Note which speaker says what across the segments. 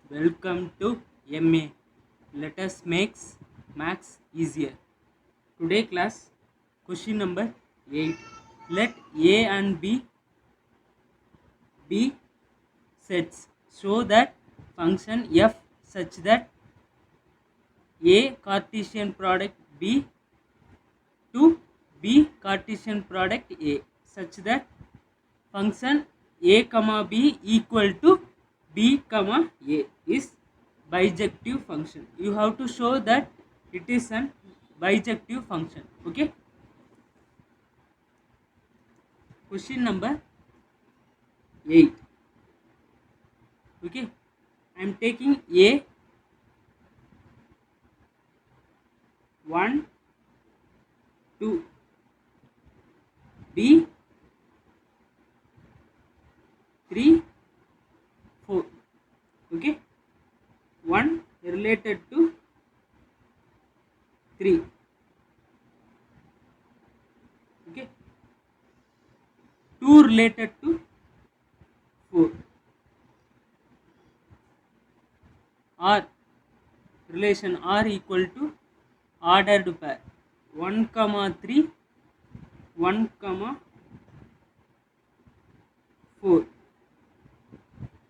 Speaker 1: Welcome to MA. Let us make maths easier. Today class question number 8. Let A and B be sets. Show that function f such that A Cartesian product B to B Cartesian product A such that function A comma B equal to B comma A is bijective function. You have to show that it is an bijective function. Okay. Question number 8. Okay. I am taking A 1 2 B 3 4. Okay. 1 related to 3. Okay. 2 related to 4. R relation R equal to ordered pair 1 comma 3 1 comma 4.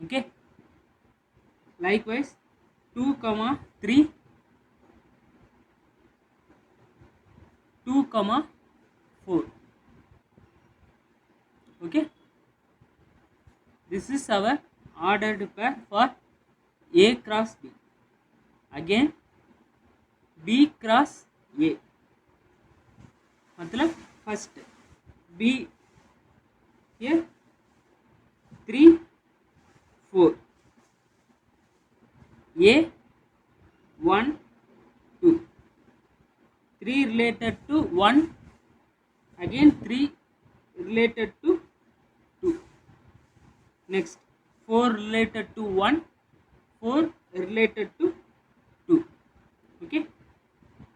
Speaker 1: Okay. Likewise 2 comma 3 2 comma 4. Okay. This is our ordered pair for A cross B. Again B cross A. मतलब first B here 3 4 A 1 2 3 related to 1 again 3 related to 2. Next 4 related to 1 4 related to 2. Okay.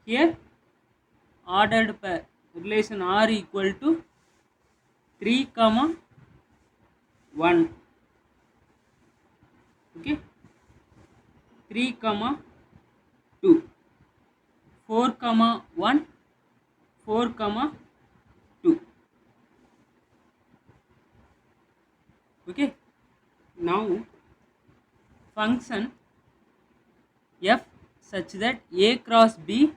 Speaker 1: Here ordered pair relation R equal to 3 comma 1. Okay. 3 comma 2 4 comma 1 4 comma 2. Okay. Now function f such that A cross B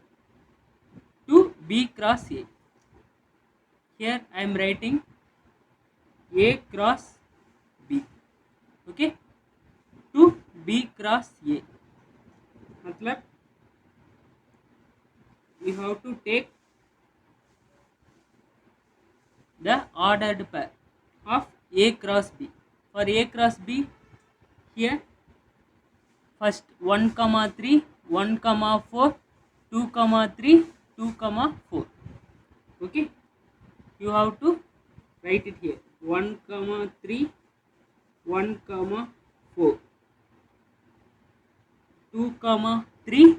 Speaker 1: to B cross A. Here I am writing A cross B. Okay. To B cross A. मतलब we have to take the ordered pair of A cross B. For A cross B, here first 1 comma 3 1 comma 4 2 comma 3 2 comma 4. Okay. You have to write it here 1 comma 3 1 comma 4 2 comma 3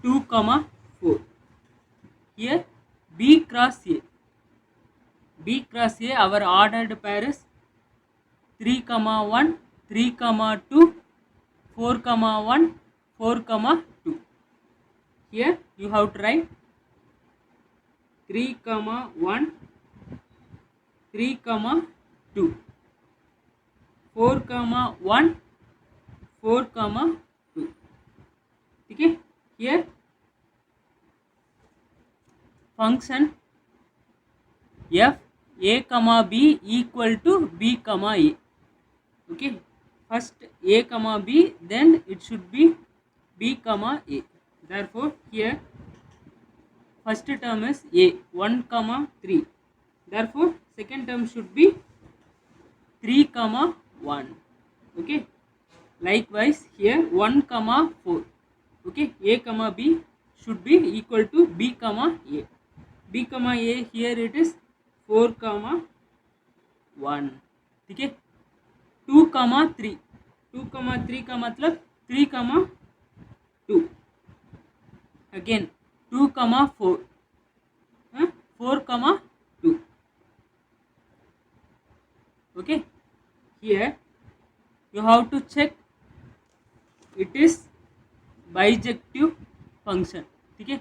Speaker 1: 2 comma 4. Here B cross A. B cross A, our ordered pair is 3 comma 1 3 comma 2 4 comma 1 4 comma 2. Here you have to write 3 comma 1 3 comma 2 4 comma 1 4 comma 2. Okay. Here function f A comma B equal to B comma A. Okay. First A comma B, then it should be B comma A. Therefore here first term is A 1 comma 3. Therefore second term should be 3 comma 1. Okay. Likewise here 1 comma 4. Okay. A comma B should be equal to B comma A. B comma A, here it is 4 comma 1. ठीक है. 2 comma 3. 2 comma 3 का मतलब 3 comma 2. Again 2 comma 4. 4 comma 2. Okay. Here you have to check it is bijective function. ठीक है,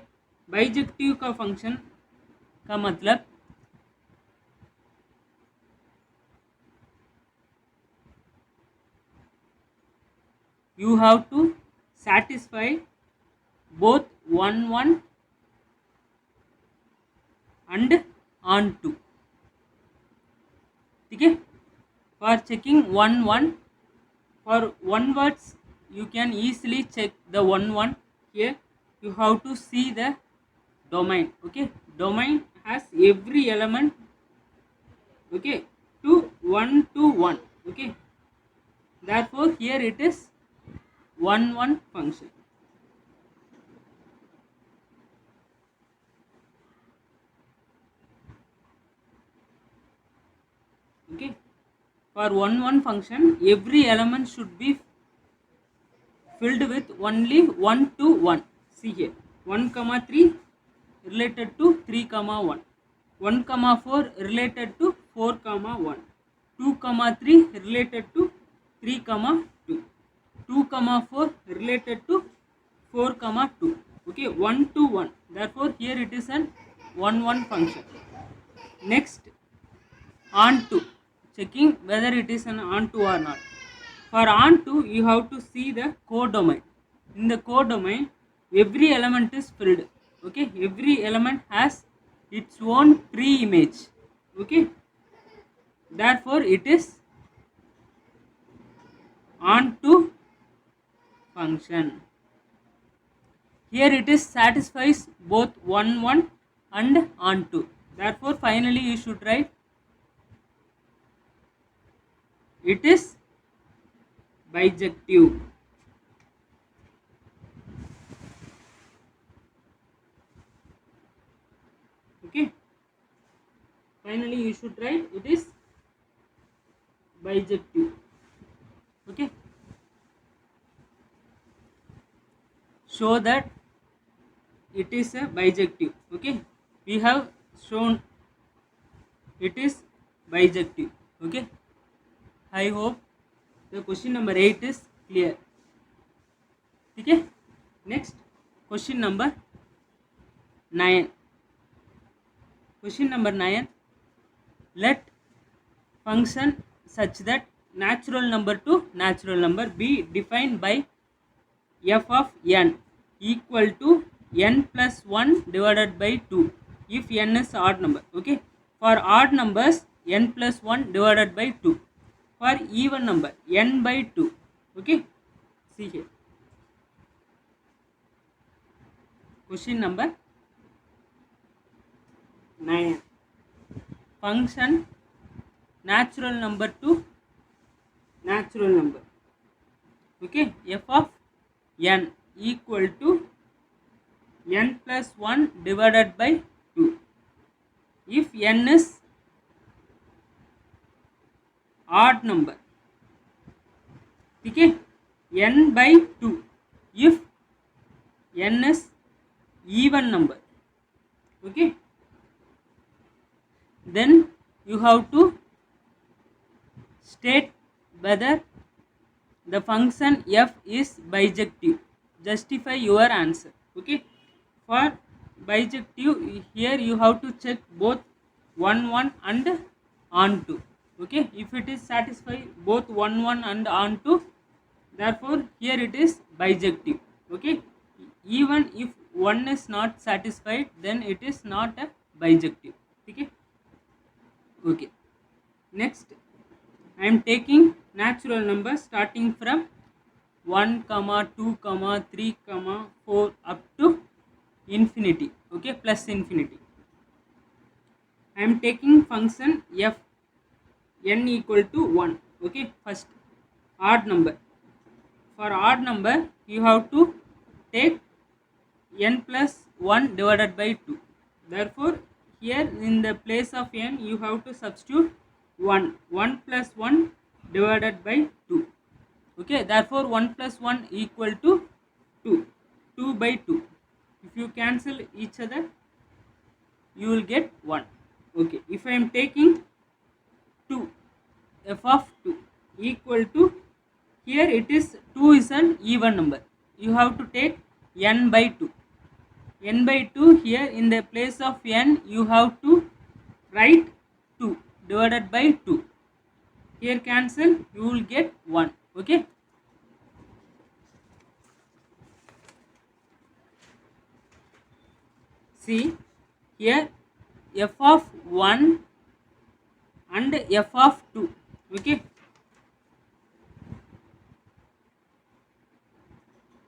Speaker 1: bijective का function का मतलब you have to satisfy both 1 1 and on 2. ठीक है, for checking 1 1, for one words you can easily check the 1 1. Here you have to see the domain. Okay, domain has every element, okay, to 1 to 1. Okay, therefore here it is 1 1 function. Okay, for 1 1 function every element should be filled with only 1 to 1. See here, 1 comma 3 related to 3 comma 1, 1 comma 4 related to 4 comma 1, 2 comma 3 related to 3 comma 2, 2 comma 4 related to 4 comma 2. Okay, 1 to 1, therefore here it is an 1 1 function. Next, on to, checking whether it is an on to or not. For on to you have to see the codomain. In the codomain every element is filled. Okay, every element has its own pre-image. Okay, therefore it is on to function. Here it is satisfies both 1 1 and on to, therefore finally you should write it is bijective. Okay, finally you should write it is bijective. Okay, show that it is a bijective. Okay, we have shown it is bijective. Okay, I hope the question number 8 is clear. Okay, next question number 9. Question number 9, let function such that natural number to natural number be defined by f of n equal to n plus 1 divided by 2 if n is odd number. Okay, for odd numbers n plus 1 divided by 2, for even number n by 2. Okay, see here, question number 9, function natural number to natural number. Okay, f of n equal to n plus 1 divided by 2 if n is odd number. Okay, n by 2 if n is even number. Okay, then you have to state whether the function f is bijective. Justify your answer. Okay, for bijective here you have to check both 1 1 and on to. Okay, if it is satisfy both 1 1 and on to, therefore here it is bijective. Okay, even if one is not satisfied then it is not a bijective. Okay, okay, next I am taking natural numbers starting from 1 comma 2 comma 3 comma 4 up to infinity. Okay, plus infinity. I am taking function f n equal to 1. Okay, first odd number. For odd number you have to take n plus 1 divided by 2. Therefore here in the place of n you have to substitute 1. 1 plus 1 divided by 2. Okay, therefore 1 plus 1 equal to 2. 2 by 2. If you cancel each other you will get 1. Okay, if I am taking 2, f of 2 equal to here it is 2 is an even number. You have to take n by 2. N by 2 here in the place of n you have to write 2 divided by 2. Here cancel, you will get 1. Okay. See here f of 1 and f of 2. Okay.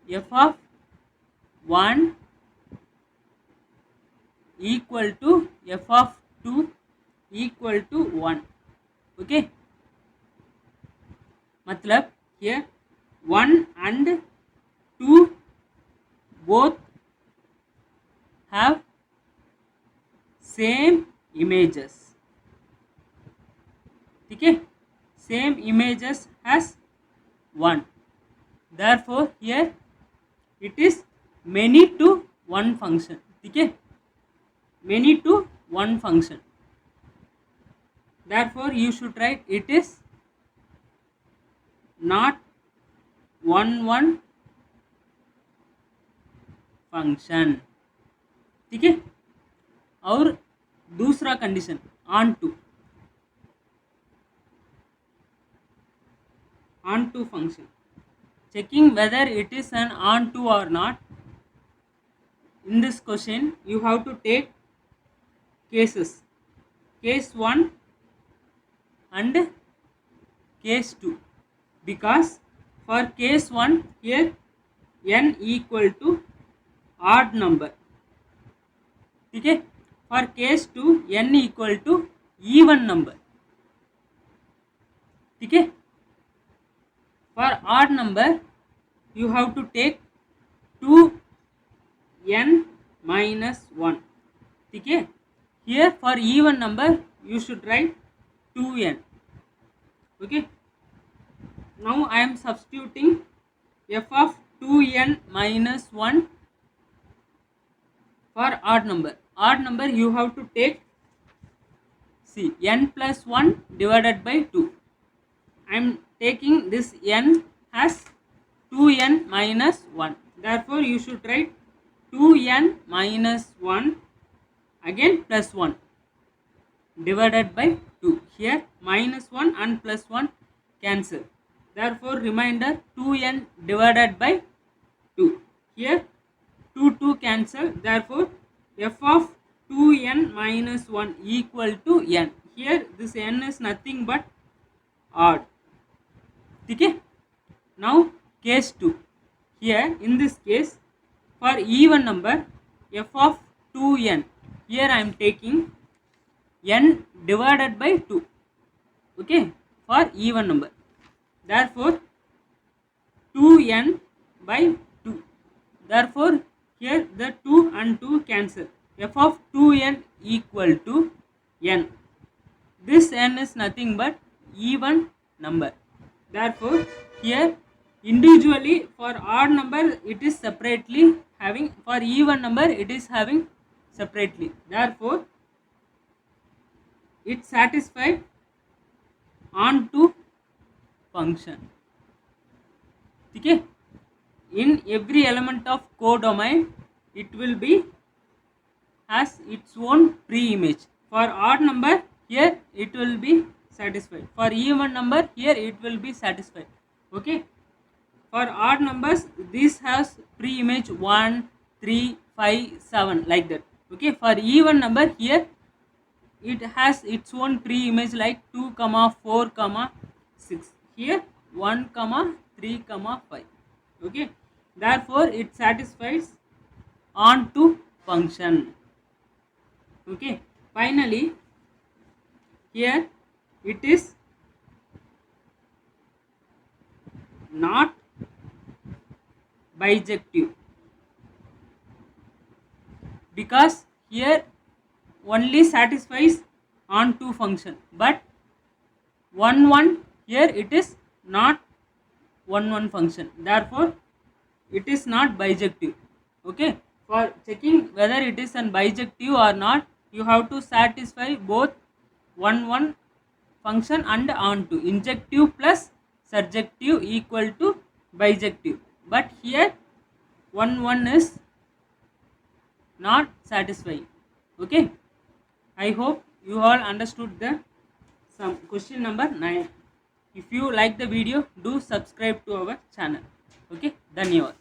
Speaker 1: F of 1 equal to f of 2 equal to 1. Okay. Matlab here 1 and 2 both have same images. Okay, same images as 1. Therefore here it is many to one function. Okay, many to one function. Therefore you should write it is not 1 function. ठीक है. और दूसरा condition on to function, checking whether it is an on to or not. In this question you have to take cases, case 1 and case 2, because for case 1 here n equal to odd number. Okay, for case 2 n equal to even number. Okay, for odd number you have to take 2n minus 1. Okay, here for even number you should write 2n. Okay, now I am substituting f of 2n minus 1 for odd number. Odd number you have to take, see, n plus 1 divided by 2. I am taking this n as 2n minus 1. Therefore you should write 2n minus 1 again plus 1 divided by 2. Here minus 1 and plus 1 cancel. Therefore remainder 2n divided by 2. Here 2 cancel. Therefore f of 2n minus 1 equal to n. Here this n is nothing but odd. Okay. Now case 2. Here in this case for even number f of 2n, here I am taking n divided by 2. Okay, for even number. Therefore 2n by 2. Therefore here the 2 and 2 cancel. F of 2n equal to n. This n is nothing but even number. Therefore here individually for odd number it is separately having, for even number it is having separately. Therefore it satisfies on to function. Okay, in every element of codomain it will be has its own pre-image. For odd number here it will be satisfied. For even number here it will be satisfied. Okay, for odd numbers this has pre-image 1, 3, 5, 7 like that. Okay, for even number here it has its own pre-image like 2, 4, 6. Here 1, 3, 5. Okay, therefore it satisfies on to function. Okay, finally here it is not bijective, because here only satisfies on to function, but 1 here it is not 1 function. Therefore it is not bijective. Okay, for checking whether it is an bijective or not, you have to satisfy both 1 function and on to, injective plus surjective equal to bijective, but here one is not satisfying. Okay, I hope you all understood the some question number 9. If you like the video, do subscribe to our channel. Okay, धन्यवाद.